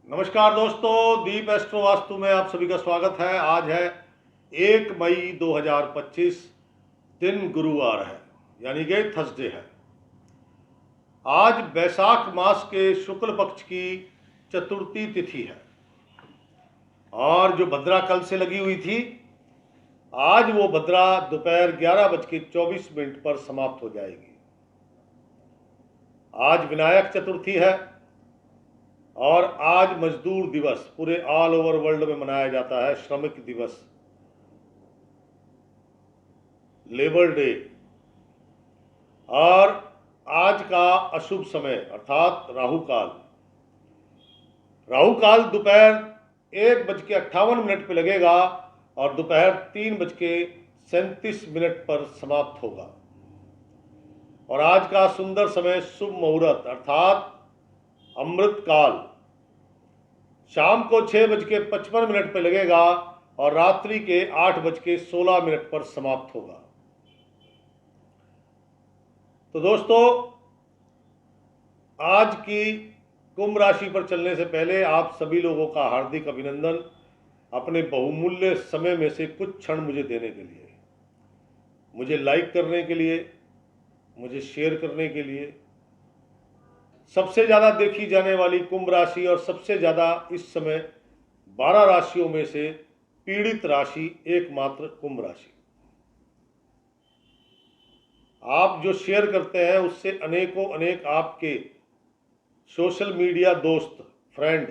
नमस्कार दोस्तों, दीप एस्ट्रो वास्तु में आप सभी का स्वागत है। आज है 1 मई 2025, दिन गुरुवार है, यानी कि थर्सडे है। आज बैसाख मास के शुक्ल पक्ष की चतुर्थी तिथि है और जो भद्रा कल से लगी हुई थी, आज वो भद्रा दोपहर 11:24 पर समाप्त हो जाएगी। आज विनायक चतुर्थी है और आज मजदूर दिवस पूरे ऑल ओवर वर्ल्ड में मनाया जाता है। श्रमिक दिवस, लेबर डे। और आज का अशुभ समय अर्थात राहु काल दोपहर 1:58 पे लगेगा और दोपहर 3:37 पर समाप्त होगा। और आज का सुंदर समय शुभ मुहूर्त अर्थात अमृत काल शाम को 6:55 पर लगेगा और रात्रि के 8:16 पर समाप्त होगा। तो दोस्तों, आज की कुंभ राशि पर चलने से पहले आप सभी लोगों का हार्दिक अभिनंदन, अपने बहुमूल्य समय में से कुछ क्षण मुझे देने के लिए, मुझे लाइक करने के लिए, मुझे शेयर करने के लिए। सबसे ज़्यादा देखी जाने वाली कुंभ राशि और सबसे ज़्यादा इस समय 12 राशियों में से पीड़ित राशि एकमात्र कुंभ राशि। आप जो शेयर करते हैं उससे अनेकों अनेक आपके सोशल मीडिया दोस्त, फ्रेंड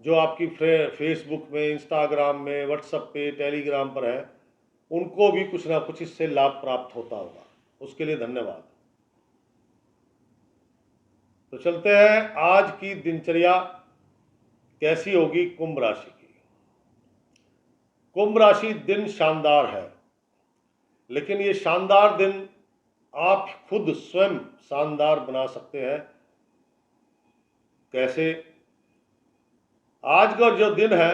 जो आपकी फेसबुक में, इंस्टाग्राम में, व्हाट्सएप पे, टेलीग्राम पर है, उनको भी कुछ ना कुछ इससे लाभ प्राप्त होता होगा। उसके लिए धन्यवाद। तो चलते हैं, आज की दिनचर्या कैसी होगी कुंभ राशि की। कुंभ राशि दिन शानदार है, लेकिन ये शानदार दिन आप खुद स्वयं शानदार बना सकते हैं। कैसे? आज का जो दिन है,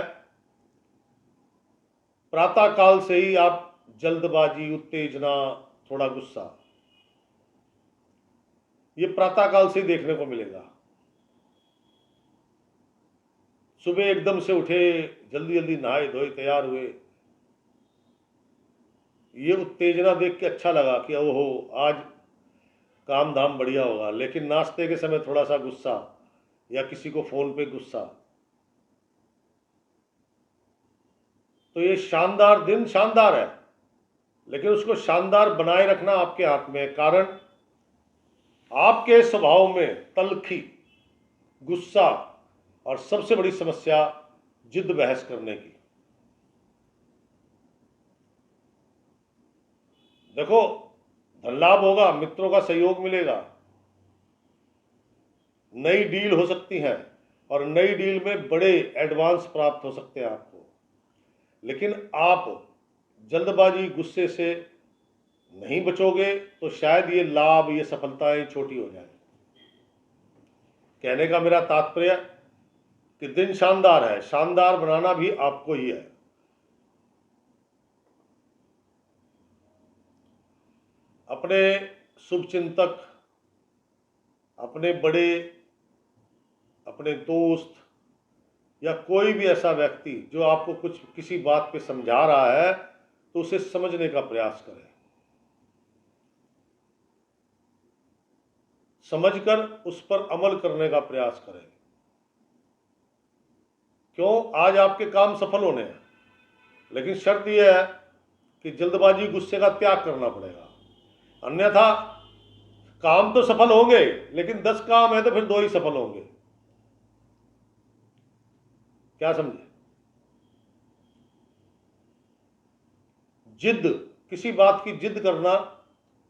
प्रातः काल से ही आप जल्दबाजी, उत्तेजना, थोड़ा गुस्सा, ये प्रातः काल से ही देखने को मिलेगा। सुबह एकदम से उठे, जल्दी जल्दी नहाए धोए तैयार हुए, ये उत्तेजना देख के अच्छा लगा कि ओहो आज काम धाम बढ़िया होगा। लेकिन नाश्ते के समय थोड़ा सा गुस्सा या किसी को फोन पे गुस्सा, तो ये शानदार दिन शानदार है, लेकिन उसको शानदार बनाए रखना आपके हाथ में है। कारण आपके स्वभाव में तल्खी, गुस्सा और सबसे बड़ी समस्या जिद बहस करने की। देखो, धन लाभ होगा, मित्रों का सहयोग मिलेगा, नई डील हो सकती है और नई डील में बड़े एडवांस प्राप्त हो सकते हैं आपको। लेकिन आप जल्दबाजी, गुस्से से नहीं बचोगे तो शायद ये लाभ, ये सफलताएं छोटी हो जाए। कहने का मेरा तात्पर्य कि दिन शानदार है, शानदार बनाना भी आपको ही है। अपने शुभचिंतक, अपने बड़े, अपने दोस्त या कोई भी ऐसा व्यक्ति जो आपको कुछ किसी बात पे समझा रहा है, तो उसे समझने का प्रयास करें। समझकर उस पर अमल करने का प्रयास करें। क्यों? आज आपके काम सफल होने हैं, लेकिन शर्त यह है कि जल्दबाजी, गुस्से का त्याग करना पड़ेगा। अन्यथा काम तो सफल होंगे, लेकिन 10 काम है तो फिर 2 ही सफल होंगे। क्या समझे? जिद, किसी बात की जिद करना,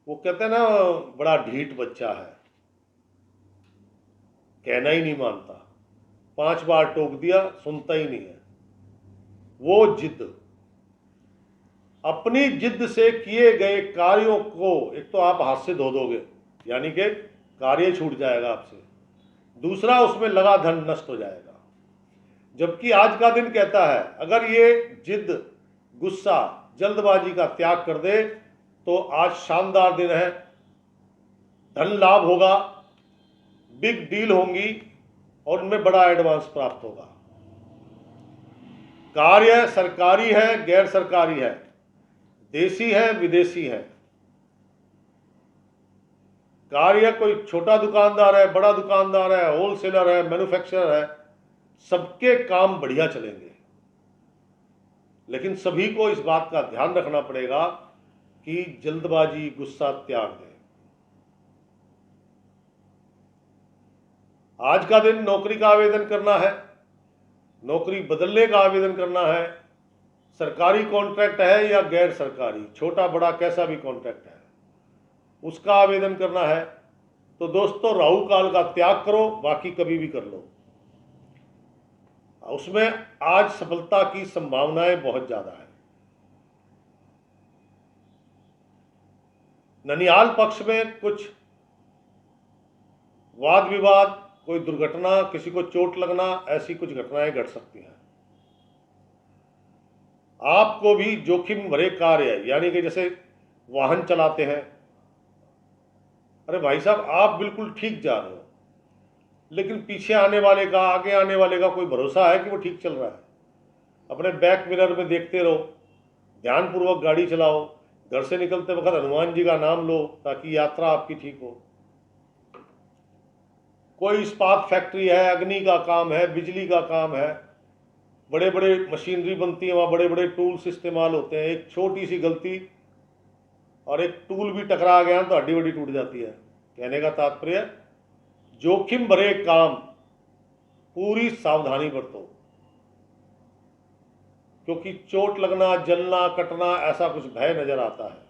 वो कहते हैं ना, बड़ा ढीठ बच्चा है, कहना ही नहीं मानता, 5 बार टोक दिया सुनता ही नहीं है, वो जिद। अपनी जिद से किए गए कार्यों को एक तो आप हाथ से धो दोगे, यानी कि कार्य छूट जाएगा आपसे, दूसरा उसमें लगा धन नष्ट हो जाएगा। जबकि आज का दिन कहता है अगर ये जिद, गुस्सा, जल्दबाजी का त्याग कर दे तो आज शानदार दिन है। धन लाभ होगा, बिग डील होंगी और उनमें बड़ा एडवांस प्राप्त होगा। कार्य सरकारी है, गैर सरकारी है, देसी है, विदेशी है। कार्य कोई छोटा दुकानदार है, बड़ा दुकानदार है, होलसेलर है, मैन्युफैक्चरर है, सबके काम बढ़िया चलेंगे। लेकिन सभी को इस बात का ध्यान रखना पड़ेगा कि जल्दबाजी, गुस्सा त्याग दें। आज का दिन नौकरी का आवेदन करना है, नौकरी बदलने का आवेदन करना है, सरकारी कॉन्ट्रैक्ट है या गैर सरकारी, छोटा बड़ा कैसा भी कॉन्ट्रैक्ट है, उसका आवेदन करना है। तो दोस्तों, राहु काल का त्याग करो, बाकी कभी भी कर लो। उसमें आज सफलता की संभावनाएं बहुत ज्यादा है। ननिहाल पक्ष में कुछ वाद विवाद, कोई दुर्घटना, किसी को चोट लगना, ऐसी कुछ घटनाएं घट सकती हैं। आपको भी जोखिम भरे कार्य, यानी कि जैसे वाहन चलाते हैं, अरे भाई साहब, आप बिल्कुल ठीक जा रहे हो, लेकिन पीछे आने वाले का, आगे आने वाले का कोई भरोसा है कि वो ठीक चल रहा है? अपने बैक मिरर में देखते रहो, ध्यानपूर्वक गाड़ी चलाओ, घर से निकलते वक्त हनुमान जी का नाम लो ताकि यात्रा आपकी ठीक हो। कोई इस्पात फैक्ट्री है, अग्नि का काम है, बिजली का काम है, बड़े बड़े मशीनरी बनती है, वहाँ बड़े बड़े टूल्स इस्तेमाल होते हैं। एक छोटी सी गलती और एक टूल भी टकरा गया तो हड्डी वड्डी टूट जाती है। कहने का तात्पर्य, जोखिम भरे काम पूरी सावधानी बरतो, क्योंकि चोट लगना, जलना, कटना, ऐसा कुछ भय नजर आता है।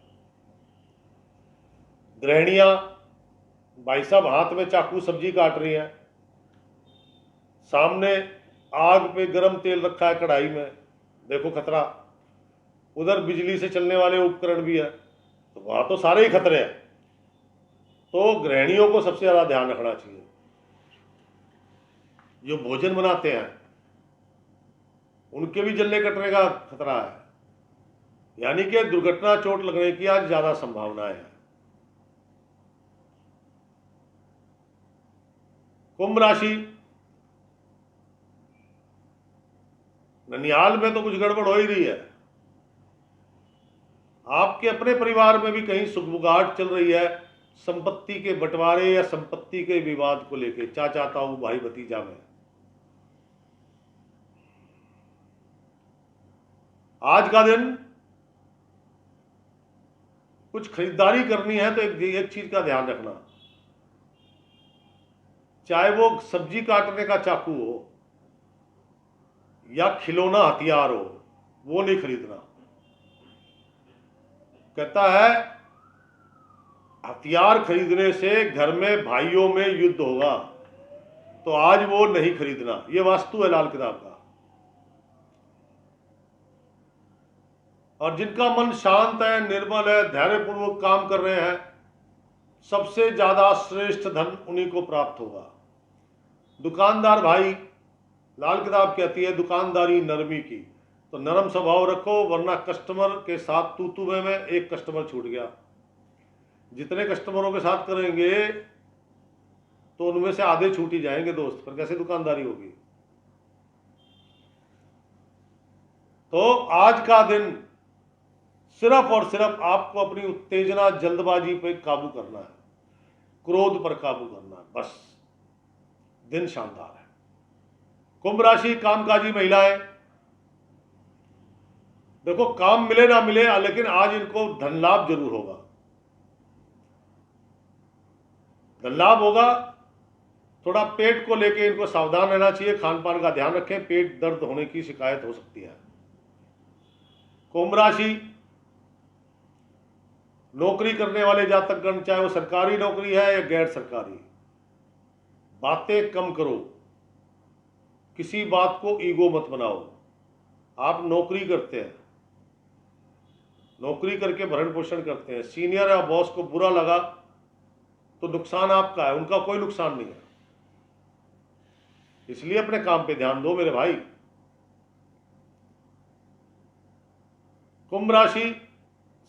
गृहिणियां, भाई साहब, हाथ में चाकू सब्जी काट रही हैं, सामने आग पे गरम तेल रखा है कढ़ाई में, देखो खतरा। उधर बिजली से चलने वाले उपकरण भी है, तो वहां तो सारे ही खतरे हैं। तो गृहिणियों को सबसे ज्यादा ध्यान रखना चाहिए। जो भोजन बनाते हैं उनके भी जलने कटने का खतरा है, यानी कि दुर्घटना, चोट लगने की आज ज्यादा संभावनाएं है। कुंभ राशि, ननिहाल में तो कुछ गड़बड़ हो ही रही है। आपके अपने परिवार में भी कहीं सुगबुगाहट चल रही है, संपत्ति के बंटवारे या संपत्ति के विवाद को लेकर, चाचा ताऊ, भाई भतीजा में। आज का दिन कुछ खरीदारी करनी है तो एक चीज का ध्यान रखना, चाहे वो सब्जी काटने का चाकू हो या खिलौना हथियार हो, वो नहीं खरीदना। कहता है, हथियार खरीदने से घर में भाइयों में युद्ध होगा, तो आज वो नहीं खरीदना। ये वास्तु है लाल किताब का। और जिनका मन शांत है, निर्मल है, धैर्यपूर्वक काम कर रहे हैं, सबसे ज्यादा श्रेष्ठ धन उन्हीं को प्राप्त होगा। दुकानदार भाई, लाल किताब कहती है दुकानदारी नरमी की, तो नरम स्वभाव रखो, वरना कस्टमर के साथ तू में एक कस्टमर छूट गया। जितने कस्टमरों के साथ करेंगे तो उनमें से आधे छूट ही जाएंगे दोस्त, फिर कैसे दुकानदारी होगी? तो आज का दिन सिर्फ और सिर्फ आपको अपनी उत्तेजना, जल्दबाजी पर काबू करना है, क्रोध पर काबू करना है, बस। दिन शानदार है। कुंभ राशि, कामकाजी महिलाएं, देखो काम मिले ना मिले, लेकिन आज इनको धन लाभ जरूर होगा। धन लाभ होगा। थोड़ा पेट को लेके इनको सावधान रहना चाहिए, खान पान का ध्यान रखें, पेट दर्द होने की शिकायत हो सकती है। कुंभ राशि, नौकरी करने वाले जातकगण, चाहे वो सरकारी नौकरी है या गैर सरकारी, बातें कम करो, किसी बात को ईगो मत बनाओ। आप नौकरी करते हैं, नौकरी करके भरण पोषण करते हैं, सीनियर या बॉस को बुरा लगा तो नुकसान आपका है, उनका कोई नुकसान नहीं है। इसलिए अपने काम पे ध्यान दो मेरे भाई। कुंभ राशि,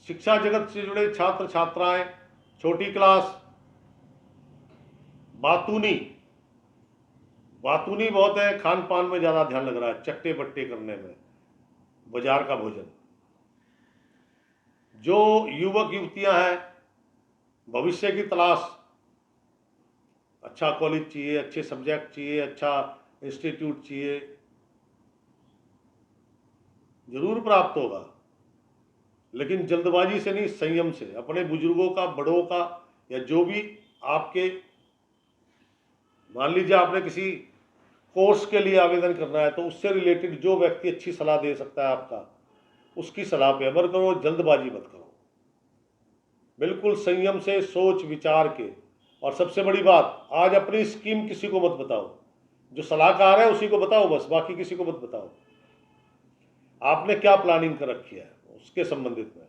शिक्षा जगत से जुड़े छात्र छात्राएं, छोटी क्लास, बातूनी, बातूनी बहुत है, खान पान में ज़्यादा ध्यान लग रहा है, चट्टे बट्टे करने में, बाजार का भोजन। जो युवक युवतियां हैं, भविष्य की तलाश, अच्छा कॉलेज चाहिए, अच्छे सब्जेक्ट चाहिए, अच्छा इंस्टीट्यूट चाहिए, जरूर प्राप्त होगा, लेकिन जल्दबाजी से नहीं, संयम से। अपने बुजुर्गों का, बड़ों का, या जो भी आपके, मान लीजिए आपने किसी कोर्स के लिए आवेदन करना है तो उससे रिलेटेड जो व्यक्ति अच्छी सलाह दे सकता है आपका, उसकी सलाह पे अमल करो, जल्दबाजी मत करो, बिल्कुल संयम से, सोच विचार के। और सबसे बड़ी बात, आज अपनी स्कीम किसी को मत बताओ, जो सलाहकार है उसी को बताओ बस, बाकी किसी को मत बताओ। आपने क्या प्लानिंग कर रखी है उसके संबंधित में।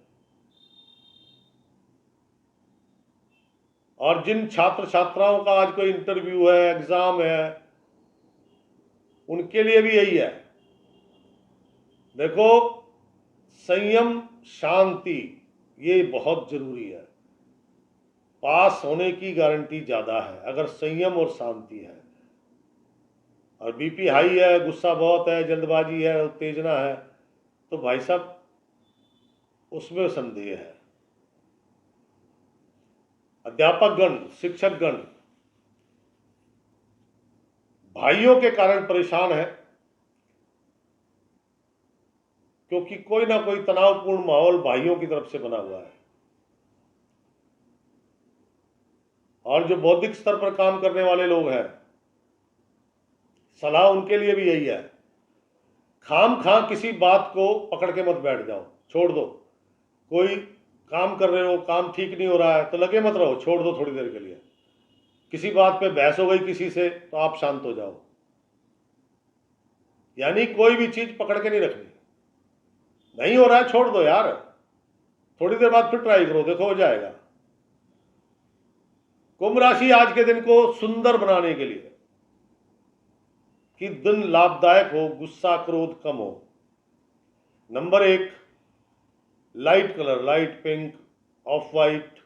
और जिन छात्र छात्राओं का आज कोई इंटरव्यू है, एग्जाम है, उनके लिए भी यही है। देखो, संयम, शांति, ये बहुत जरूरी है। पास होने की गारंटी ज्यादा है अगर संयम और शांति है। और बीपी हाई है, गुस्सा बहुत है, जल्दबाजी है, उत्तेजना है, तो भाई साहब उसमें संदेह है। अध्यापक गण, शिक्षक गण भाइयों के कारण परेशान है, क्योंकि कोई ना कोई तनावपूर्ण माहौल भाइयों की तरफ से बना हुआ है। और जो बौद्धिक स्तर पर काम करने वाले लोग हैं, सलाह उनके लिए भी यही है, खाम खां किसी बात को पकड़ के मत बैठ जाओ, छोड़ दो। कोई काम कर रहे हो, काम ठीक नहीं हो रहा है तो लगे मत रहो, छोड़ दो थोड़ी देर के लिए। किसी बात पे बहस हो गई किसी से तो आप शांत हो जाओ। यानी कोई भी चीज पकड़ के नहीं रखनी। नहीं हो रहा है, छोड़ दो यार, थोड़ी देर बाद फिर ट्राई करो, देखो हो जाएगा। कुंभ राशि आज के दिन को सुंदर बनाने के लिए, कि दिन लाभदायक हो, गुस्सा क्रोध कम हो। Number 1, light colour, light pink, of white,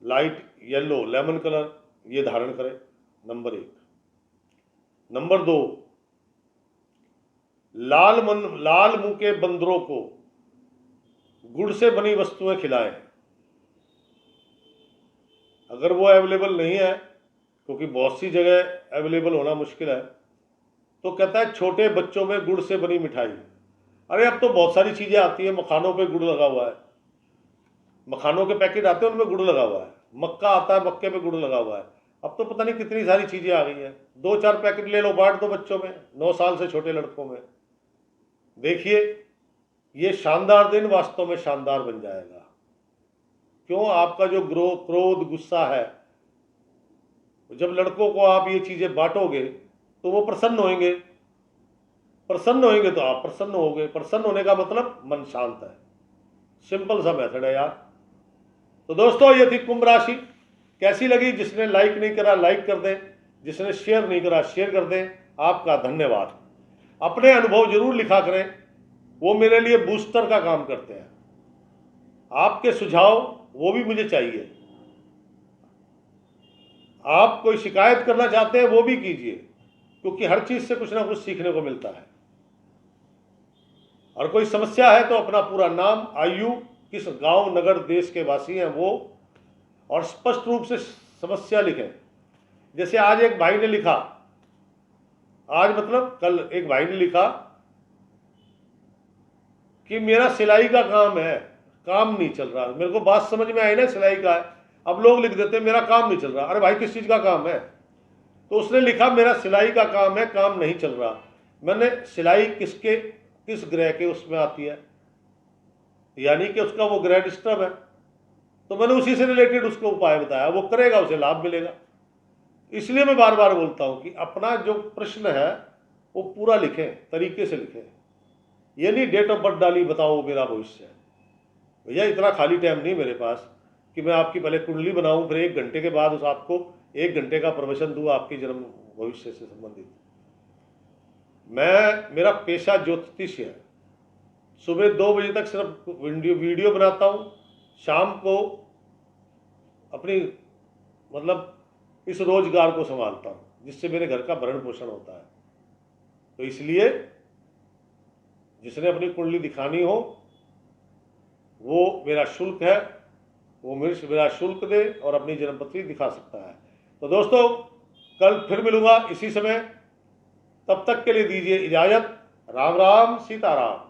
light yellow, lemon colour, ये धारण करें। नंबर 1। नंबर 2, लाल मुंह के बंदरों को गुड़ से बनी वस्तुएं खिलाएं। अगर वो अवेलेबल नहीं है, क्योंकि बहुत सी जगह अवेलेबल होना मुश्किल है, तो कहता है छोटे बच्चों में गुड़ से बनी मिठाई। अरे अब तो बहुत सारी चीजें आती है, मखानों पे गुड़ लगा हुआ है, मखानों के पैकेट आते हैं उनमें गुड़ लगा हुआ है, मक्का आता है मक्के पे गुड़ लगा हुआ है। अब तो पता नहीं कितनी सारी चीजें आ गई हैं। 2-4 पैकेट ले लो, बांट दो बच्चों में, 9 साल से छोटे लड़कों में। देखिए, ये शानदार दिन वास्तव में शानदार बन जाएगा। क्यों? आपका जो क्रोध गुस्सा है, जब लड़कों को आप ये चीजें बांटोगे तो वो प्रसन्न होंगे, प्रसन्न होंगे तो आप प्रसन्न होगे। प्रसन्न होने का मतलब मन शांत है। सिंपल सा मेथड है यार। तो दोस्तों, ये थी कुंभ राशि। कैसी लगी? जिसने लाइक नहीं करा लाइक कर दें, जिसने शेयर नहीं करा शेयर कर दें। आपका धन्यवाद। अपने अनुभव जरूर लिखा करें, वो मेरे लिए बूस्टर का काम करते हैं। आपके सुझाव वो भी मुझे चाहिए। आप कोई शिकायत करना चाहते हैं वो भी कीजिए, क्योंकि हर चीज से कुछ ना कुछ सीखने को मिलता है। और कोई समस्या है तो अपना पूरा नाम, आयु, किस गांव नगर देश के वासी हैं वो, और स्पष्ट रूप से समस्या लिखें। जैसे आज एक भाई ने लिखा, आज मतलब कल एक भाई ने लिखा कि मेरा सिलाई का काम है, काम नहीं चल रहा। मेरे को बात समझ में आई ना, सिलाई का है। अब लोग लिख देते हैं मेरा काम नहीं चल रहा। अरे भाई, किस चीज का काम है? तो उसने लिखा मेरा सिलाई का काम है, काम नहीं चल रहा। मैंने सिलाई किस ग्रह के उसमें आती है, यानी कि उसका वो ग्रह डिस्टर्ब है। तो मैंने उसी से रिलेटेड उसको उपाय बताया, वो करेगा, उसे लाभ मिलेगा। इसलिए मैं बार बार बोलता हूं कि अपना जो प्रश्न है वो पूरा लिखें, तरीके से लिखें। ये नहीं डेट ऑफ बर्थ डाली, बताओ मेरा भविष्य। भैया, इतना खाली टाइम नहीं मेरे पास कि मैं आपकी पहले कुंडली बनाऊं, फिर 1 घंटे के बाद उस आपको 1 घंटे का प्रवचन दूं आपके जन्म भविष्य से संबंधित। मेरा पेशा ज्योतिष है। सुबह 2 बजे तक सिर्फ वीडियो बनाता हूं, शाम को अपनी मतलब इस रोजगार को संभालता हूं। जिससे मेरे घर का भरण पोषण होता है। तो इसलिए जिसने अपनी कुंडली दिखानी हो वो मेरा शुल्क है, वो मेरा शुल्क दे और अपनी जन्मपत्री दिखा सकता है। तो दोस्तों कल फिर मिलूंगा इसी समय, तब तक के लिए दीजिए इजाज़त। राम राम सीताराम।